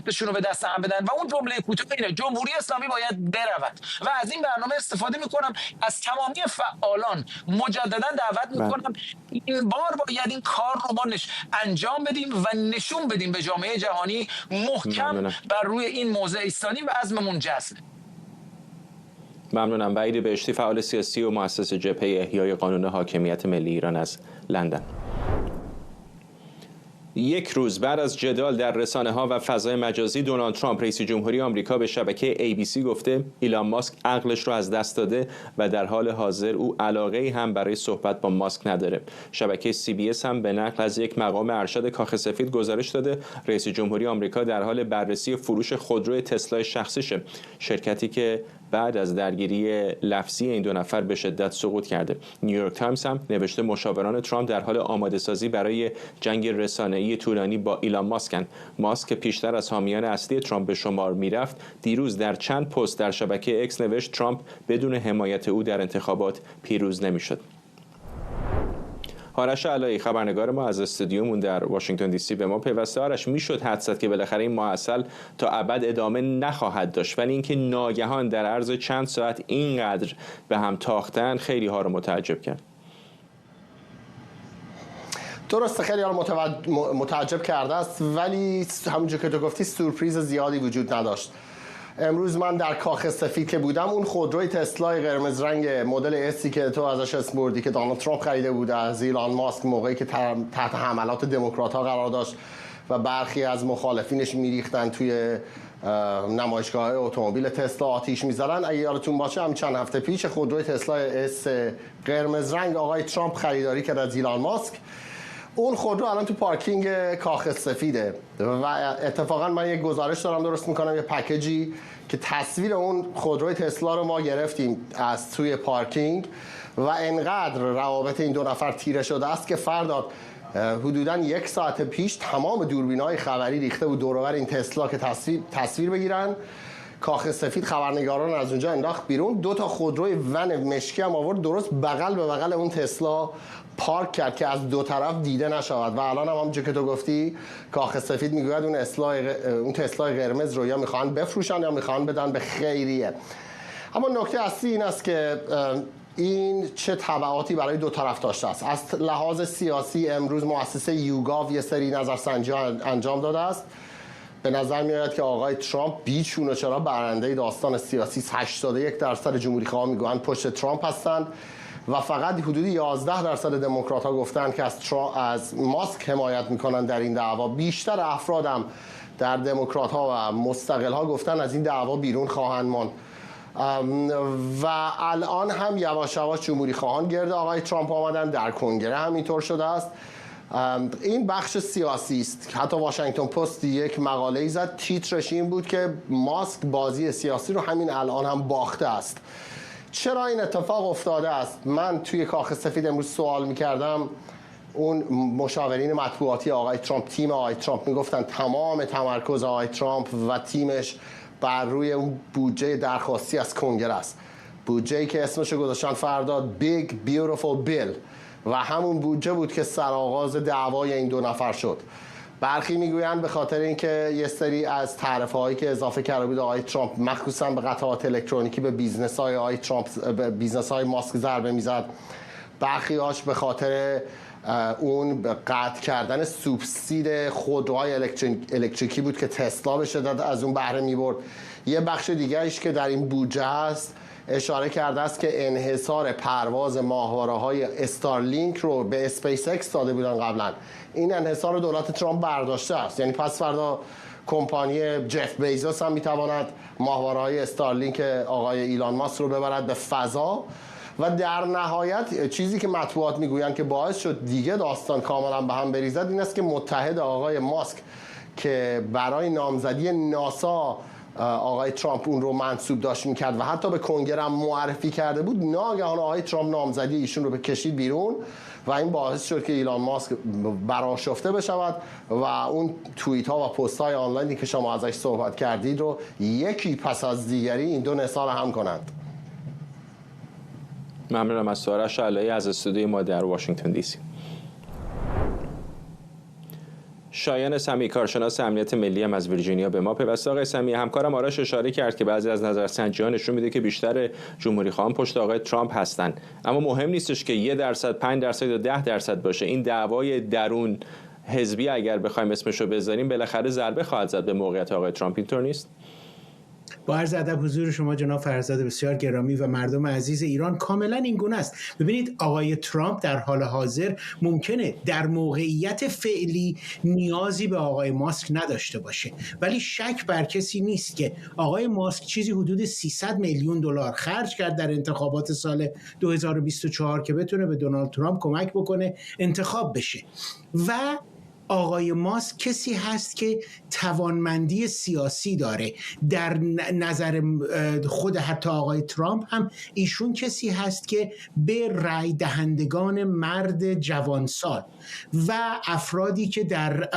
بهشونو به دست هم بدن و اون جمله کوتاه اینه جمهوری اسلامی باید برود. و از این برنامه استفاده میکنم از تمامی فعالان مجددا دعوت میکنم این بار باید این کار رو ما انجام بدیم و نشون بدیم به جامعه جهانی محکم بر روی این موضع ایستادیم و عزممون جزمه. ممنونم. وحید بهشتی، فعال سیاسی و مؤسس جبهه احیای قانون حاکمیت ملی ایران از لندن. یک روز بعد از جدال در رسانه‌ها و فضای مجازی، دونالد ترامپ رئیس جمهوری آمریکا به شبکه ABC گفته ایلان ماسک عقلش رو از دست داده و در حال حاضر او علاقه‌ای هم برای صحبت با ماسک نداره. شبکه CBS هم به نقل از یک مقام ارشد کاخ سفید گزارش داده رئیس جمهوری آمریکا در حال بررسی فروش خودروی تسلا شخصیشه، شرکتی که بعد از درگیری لفظی این دو نفر به شدت سقوط کرده. نیویورک تایمز هم نوشته مشاوران ترامپ در حال آماده سازی برای جنگ رسانه‌ای طولانی با ایلان ماسکن. ماسک پیشتر از حامیان اصلی ترامپ به شمار میرفت، دیروز در چند پست در شبکه اکس نوشت ترامپ بدون حمایت او در انتخابات پیروز نمیشد. آرش علایی خبرنگار ما از استودیومون در واشنگتن دی سی به ما پیوسته. آرش، میشد حدس زد که بالاخره این ماحصل تا ابد ادامه نخواهد داشت، ولی اینکه ناگهان در عرض چند ساعت اینقدر به هم تاختن خیلی ها رو متعجب کرد. درسته، خیلی ها رو متعجب کرده است، ولی همونجور که تو گفتی سورپریز زیادی وجود نداشت. امروز من در کاخ سفید که بودم، اون خودروی تسلای قرمز رنگ مدل اسی که تو ازش اسم بردی که دونالد ترامپ خریده بود از ایلان ماسک موقعی که تحت حملات دموکرات‌ها قرار داشت و برخی از مخالفینش میریختن توی نمایشگاه اتومبیل تسلا آتیش می‌زدن، اگه یادتون باشه هم چند هفته پیش خودروی تسلا اس قرمز رنگ آقای ترامپ خریداری کرد از ایلان ماسک. اون خودرو الان تو پارکینگ کاخ سفیده و اتفاقا من یک گزارش دارم درست میکنم، یه پکیجی که تصویر اون خودروی تسلا رو ما گرفتیم از توی پارکینگ و انقدر روابط این دو نفر تیره شده است که فردا حدوداً 1 ساعت پیش تمام دوربین‌های خبری ریخته بود دور و بر این تسلا که تصویر بگیرن. کاخ سفید خبرنگاران از اونجا انداخت بیرون، 2 تا خودروی ون مشکی هم آورد درست بغل به بغل اون تسلا پارک کرد که از دو طرف دیده نشود و الان هم همونجور که تو گفتی کاخ سفید میگوید اون تسلا قرمز رو یا میخوان بفروشن یا میخوان بدن به خیریه. اما نکته اصلی این است که این چه تبعاتی برای دو طرف داشته است. از لحاظ سیاسی امروز مؤسسه یوگاو یه سری نظرسنجی انجام داده است. به نظر میاد که آقای ترامپ بیچون و چرا برنده داستان سیاسی 81% جمهوری‌خواها میگویند پشت ترامپ هستند و فقط حدود 11% دموکرات‌ها گفتند که از ماسک حمایت میکنن در این دعوا. بیشتر افرادم در دموکرات‌ها و مستقل‌ها گفتن از این دعوا بیرون خواهند ماند و الان هم یواش یواش جمهوری‌خواهان گرد آقای ترامپ آمدن، در کنگره همینطور شده است. این بخش سیاسی است. حتی واشنگتن پست یک مقاله زد، تیترش این بود که ماسک بازی سیاسی رو همین الان هم باخته است. چرا این اتفاق افتاده است؟ من توی کاخ سفید امروز سوال می‌کردم، اون مشاورین مطبوعاتی آقای ترامپ، تیم آقای ترامپ میگفتن تمام تمرکز آقای ترامپ و تیمش بر روی اون بودجه درخواستی از کنگره است، بودجه‌ای که اسمش رو گذاشتن فرداد Big Beautiful Bill و همون بودجه بود که سرآغاز دعوای این دو نفر شد. برخی میگویند به خاطر اینکه یه سری از تعرفه‌هایی که اضافه کرده بود آقای ترامپ مخصوصا به قطعات الکترونیکی به بیزنس‌های آقای ترامپ، به بیزنس‌های ماسک ضربه میزد. برخیاش به خاطر اون قطع کردن سوبسید خودروهای الکتریکی بود که تسلا به شدت از اون بهره می‌برد. یه بخش دیگه‌ایش که در این بودجه هست اشاره کرده است که انحصار پرواز ماهواره‌های استارلینک رو به اسپیس اکس داده بودن قبلا. این انحصار رو دولت ترامپ برداشته است. یعنی پس فردا کمپانی جف بیزوس هم میتواند ماهواره‌های استارلینک آقای ایلان ماسک رو ببرد به فضا و در نهایت چیزی که مطبوعات میگویند که باعث شد دیگه داستان کاملا به هم بریزد این است که متحد آقای ماسک که برای نامزدی ناسا آقای ترامپ اون رو منصوب داشت میکرد و حتی به کنگره هم معرفی کرده بود، ناگهان آقای ترامپ نامزدی ایشون رو به کشید بیرون و این باعث شد که ایلان ماسک برآشفته بشود و اون توییت ها و پست های آنلاینی که شما ازش صحبت کردید رو یکی پس از دیگری این دو نثار هم کنند. ممنونم از سارش علایی از استودیوی ما در واشنگتن دی سی. شایان سمی کارشناس امنیت ملی هم از ویرجینیا به ما پیوسته. آقای سمی، همکارم آرش اشاره کرد که بعضی از نظرسنجی‌ها نشون میده که بیشتر جمهوری‌خواهان پشت آقای ترامپ هستن، اما مهم نیستش که 1%، 5% یا 10% باشه. این دعوای درون حزبی اگر بخوایم اسمشو بذاریم بالاخره ضربه خواهد زد به موقعیت آقای ترامپ، اینطور نیست؟ با عرض ادب حضور شما جناب فرزاد بسیار گرامی و مردم عزیز ایران، کاملا این گونه است. ببینید آقای ترامپ در حال حاضر ممکنه در موقعیت فعلی نیازی به آقای ماسک نداشته باشه، ولی شک بر کسی نیست که آقای ماسک چیزی حدود 300 میلیون دلار خرج کرد در انتخابات سال 2024 که بتونه به دونالد ترامپ کمک بکنه انتخاب بشه و آقای ماسک کسی هست که توانمندی سیاسی داره. در نظر خود حتی آقای ترامپ هم ایشون کسی هست که به رای دهندگان مرد جوانسال و افرادی که در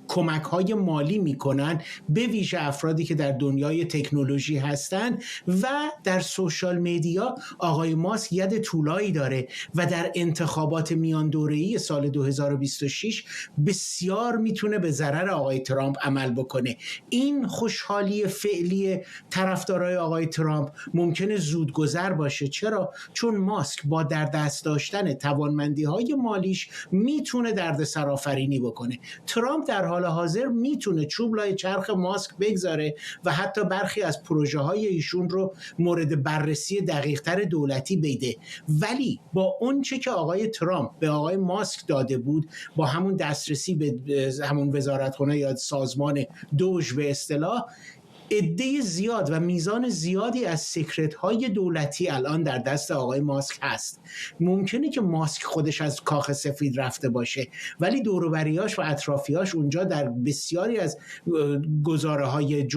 کمک های مالی میکنن، به ویژه افرادی که در دنیای تکنولوژی هستند و در سوشال میدیا، آقای ماسک ید طولایی داره و در انتخابات میان دوره‌ای سال 2026 بسیار میتونه به ضرر آقای ترامپ عمل بکنه. این خوشحالی فعلی طرفدارای آقای ترامپ ممکنه زودگذر باشه. چرا؟ چون ماسک با در دست داشتن توانمندی های مالیش میتونه دردسرآفرینی بکنه. ترامپ در حال حاضر میتونه چوب لای چرخ ماسک بگذاره و حتی برخی از پروژه های ایشون رو مورد بررسی دقیق‌تر دولتی بده، ولی با اون چه که آقای ترامپ به آقای ماسک داده بود، با همون دسترسی به همون وزارتخانه یا سازمان دوج به اصطلاح، عده زیاد و میزان زیادی از سکرت های دولتی الان در دست آقای ماسک هست. ممکنه که ماسک خودش از کاخ سفید رفته باشه، ولی دور و بریاش و اطرافیاش اونجا در بسیاری از گزاره های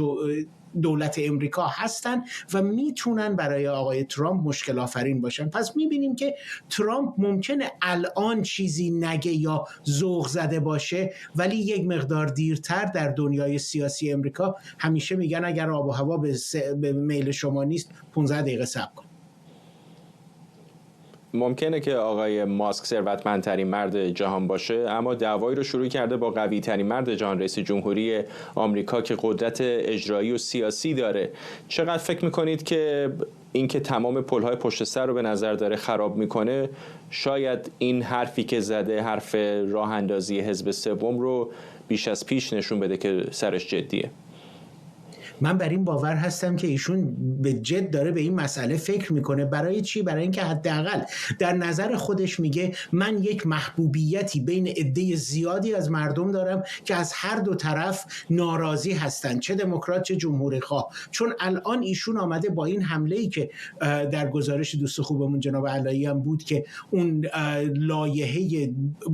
دولت امریکا هستن و میتونن برای آقای ترامپ مشکل آفرین باشن. پس میبینیم که ترامپ ممکنه الان چیزی نگه یا ذوق زده باشه، ولی یک مقدار دیرتر در دنیای سیاسی امریکا همیشه میگن اگر آب و هوا به میل شما نیست 15 دقیقه صبر کن. ممکنه که آقای ماسک ثروتمندترین مرد جهان باشه، اما دعوایی رو شروع کرده با قوی ترین مرد جهان، رئیس جمهوری آمریکا که قدرت اجرایی و سیاسی داره. چقدر فکر میکنید که اینکه تمام پل‌های پشت سر رو به نظر داره خراب میکنه، شاید این حرفی که زده، حرف راه اندازی حزب سوم رو بیش از پیش نشون بده که سرش جدیه؟ من بر این باور هستم که ایشون به جد داره به این مسئله فکر میکنه. برای چی؟ برای اینکه حداقل در نظر خودش میگه من یک محبوبیتی بین عده زیادی از مردم دارم که از هر دو طرف ناراضی هستن، چه دموکرات چه جمهوری خواه. چون الان ایشون آمده با این حمله‌ای که در گزارش دوست خوبمون جناب علایی هم بود که اون لایحه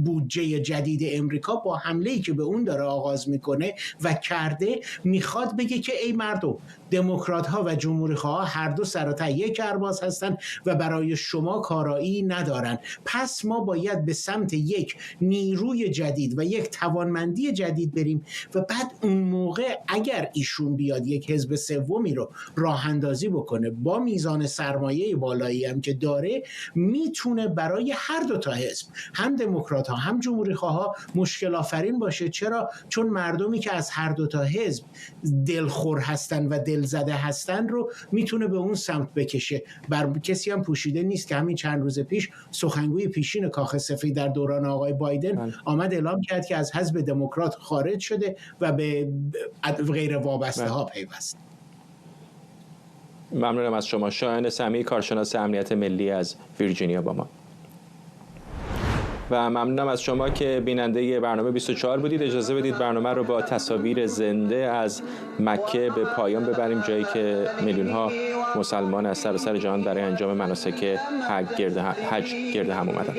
بودجه جدید امریکا، با حمله‌ای که به اون داره آغاز میکنه و کرده، میخواد بگه که ای مردم، دموکرات ها و جمهوری خواه هر دو سر تا یک کرباس هستن و برای شما کارایی ندارن. پس ما باید به سمت یک نیروی جدید و یک توانمندی جدید بریم و بعد اون موقع اگر ایشون بیاد یک حزب سومی رو راه اندازی بکنه با میزان سرمایه بالایی هم که داره، میتونه برای هر دو تا حزب، هم دموکرات ها هم جمهوری خواه ها، مشکل آفرین باشه. چرا؟ چون مردمی که از هر دو تا حزب دلخور دکتر هستن و دلزده هستن رو میتونه به اون سمت بکشه. بر کسی هم پوشیده نیست که همین چند روز پیش سخنگوی پیشین کاخ سفید در دوران آقای بایدن آمد اعلام کرد که از حزب دموکرات خارج شده و به غیر وابسته ها پیوست. ممنونم از شما. شایان سمیعی، کارشناس امنیت ملی از ویرجینیا با ما. و ممنونم از شما که بیننده برنامه 24 بودید. اجازه بدید برنامه رو با تصاویر زنده از مکه به پایان ببریم، جایی که میلیون‌ها مسلمان از سراسر جهان برای انجام مناسک حج گرد هم اومدن.